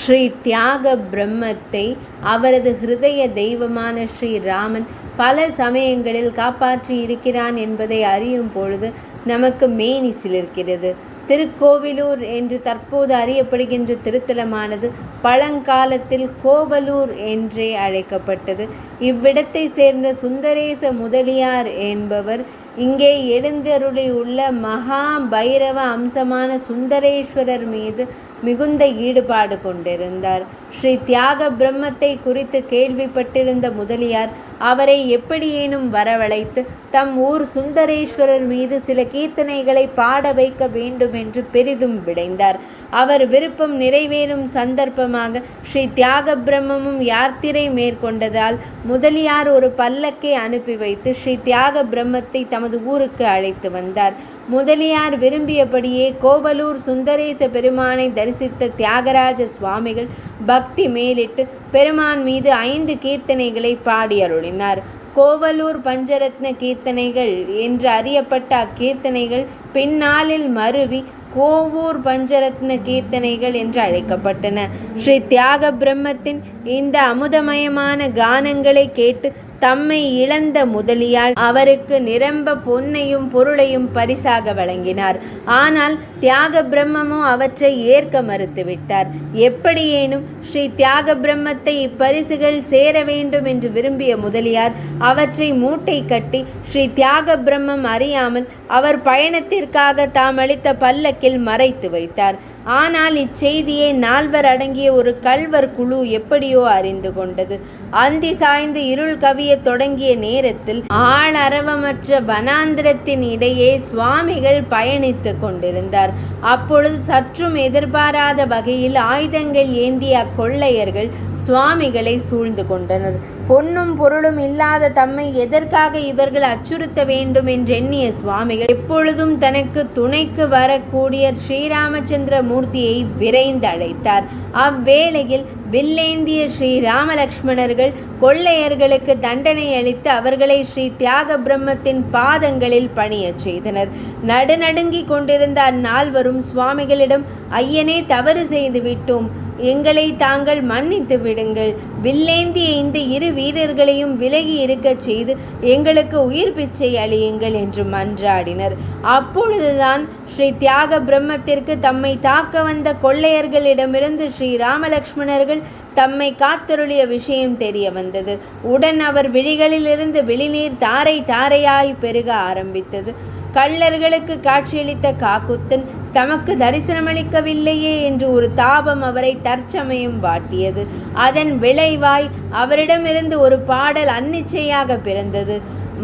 ஸ்ரீ தியாக பிரம்மத்தை அவரது ஹிருதய தெய்வமான ஸ்ரீராமன் பல சமயங்களில் காப்பாற்றி இருக்கிறான் என்பதை அறியும் பொழுது நமக்கு மேனி சிலிர்க்கிறது. திருக்கோவிலூர் என்று தற்போது அறியப்படுகின்ற திருத்தலமானது பழங்காலத்தில் கோவலூர் என்றே அழைக்கப்பட்டது. இவ்விடத்தை சேர்ந்த சுந்தரேச முதலியார் என்பவர் இங்கே எழுந்தருளியுள்ள மகா பைரவ அம்சமான சுந்தரேஸ்வரர் மீது மிகுந்த ஈடுபாடு கொண்டிருந்தார். ஸ்ரீ தியாக பிரம்மத்தை குறித்து கேள்விப்பட்டிருந்த முதலியார் அவரை எப்படியேனும் வரவழைத்து தம் ஊர் சுந்தரேஸ்வரர் மீது சில கீர்த்தனைகளை பாட வைக்க வேண்டும் என்று பெரிதும் விடைந்தார். அவர் விருப்பம் நிறைவேறும் சந்தர்ப்பமாக ஸ்ரீ தியாக பிரம்மமும் யாத்திரை மேற்கொண்டதால் முதலியார் ஒரு பல்லக்கை அனுப்பி வைத்து ஸ்ரீ தியாக பிரம்மத்தை தமது ஊருக்கு அழைத்து வந்தார். முதலியார் விரும்பியபடியே கோவலூர் சுந்தரேச பெருமானை தரிசித்த தியாகராஜ சுவாமிகள் பக்தி மேலிட்டு பெருமான் மீது 5 கீர்த்தனைகளை பாடி அருளினார். கோவலூர் பஞ்சரத்ன கீர்த்தனைகள் என்று அறியப்பட்ட அக்கீர்த்தனைகள் பின்னாளில் மருவி கோவூர் பஞ்சரத்ன கீர்த்தனைகள் என்று அழைக்கப்பட்டன. ஸ்ரீ தியாக பிரம்மத்தின் இந்த அமுதமயமான கானங்களை கேட்டு தம்மை இழந்த முதலியார் அவருக்கு நிரம்ப பொன்னையும் பொருளையும் பரிசாக வழங்கினார். ஆனால் தியாக பிரம்மமோ அவற்றை ஏற்க மறுத்துவிட்டார். எப்படியேனும் ஸ்ரீ தியாக பிரம்மத்தை இப்பரிசுகள் சேர வேண்டும் என்று விரும்பிய முதலியார் அவற்றை மூட்டை கட்டி ஸ்ரீ தியாக பிரம்மம் அறியாமல் அவர் பயணத்திற்காக தாம் அளித்த பல்லக்கில் மறைத்து வைத்தார். ஆனால் இச்செய்தியை 4 அடங்கிய ஒரு கள்வர் குழு எப்படியோ அறிந்து கொண்டது. அந்தி சாய்ந்து இருள் கவிய தொடங்கிய நேரத்தில் ஆளரவமற்ற வனாந்திரத்தின் இடையே சுவாமிகள் பயணித்து கொண்டிருந்தார். அப்பொழுது சற்றும் எதிர்பாராத வகையில் ஆயுதங்கள் ஏந்திய அக்கொள்ளையர்கள் சுவாமிகளை சூழ்ந்து கொண்டனர். பொன்னும் பொருளும் இல்லாத தம்மை எதற்காக இவர்கள் அச்சுறுத்த வேண்டும் என்றெண்ணிய சுவாமிகள் எப்பொழுதும் தனக்கு துணைக்கு வரக்கூடிய ஸ்ரீராமச்சந்திர மூர்த்தியை விரைந்து அழைத்தார். அவ்வேளையில் வில்லேந்திய ஸ்ரீ ராமலக்ஷ்மணர்கள் கொள்ளையர்களுக்கு தண்டனை அளித்து அவர்களை ஸ்ரீ தியாக பிரம்மத்தின் பாதங்களில் பணியச் செய்தனர். நடுநடுங்கிக் கொண்டிருந்த அந்நால்வரும் சுவாமிகளிடம், ஐயனே, தவறு செய்து விட்டோம், எங்களை தாங்கள் மன்னித்து விடுங்கள். வில்லேந்திய இந்த 2 வீரர்களையும் விலகி இருக்கச் செய்து எங்களுக்கு உயிர் பிச்சை அளியுங்கள் என்று மன்றாடினர். அப்பொழுதுதான் ஸ்ரீ தியாக பிரம்மத்திற்கு தம்மை தாக்க வந்த கொள்ளையர்களிடமிருந்து ஸ்ரீ ராமலக்ஷ்மணர்கள் தம்மை காத்தருளிய விஷயம் தெரிய வந்தது. உடன் அவர் விழிகளிலிருந்து விழிநீர் தாரை தாரையாய் பெருக ஆரம்பித்தது. கள்ளர்களுக்கு காட்சியளித்த காக்குத்தன் தமக்கு தரிசனமளிக்கவில்லையே என்று ஒரு தாபம் அவரை தற்சமயம் வாட்டியது. அதன் விளைவாய் அவரிடமிருந்து ஒரு பாடல் அன்னிச்சையாக பிறந்தது.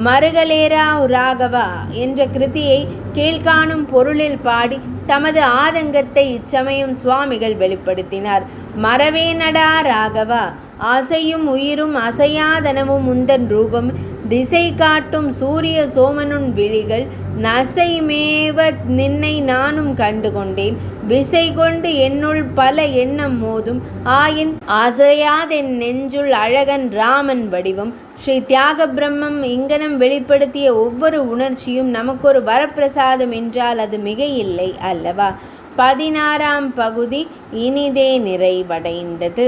மருகலேரா ராகவா என்ற கிருதியை கீழ்காணும் பொருளில் பாடி தமது ஆதங்கத்தை இச்சமயம் சுவாமிகள் வெளிப்படுத்தினார். மறவேனடா ராகவா, அசையும் உயிரும் அசையாதனவும் உந்தன் ரூபம், திசை காட்டும் சூரிய சோமனுன் விழிகள், நசைமேவ நின்னை நானும் கண்டு கொண்டேன், விசை கொண்டு என்னுள் பல எண்ணம் மோதும், ஆயின் அசையாதென் நெஞ்சுள் அழகன் ராமன் வடிவம். ஸ்ரீ தியாக பிரம்மம் இங்கனம் வெளிப்படுத்திய ஒவ்வொரு உணர்ச்சியும் நமக்கொரு வரப்பிரசாதம் என்றால் அது மிக இல்லை அல்லவா? 16ஆம் பகுதி இனிதே நிறைவடைந்தது.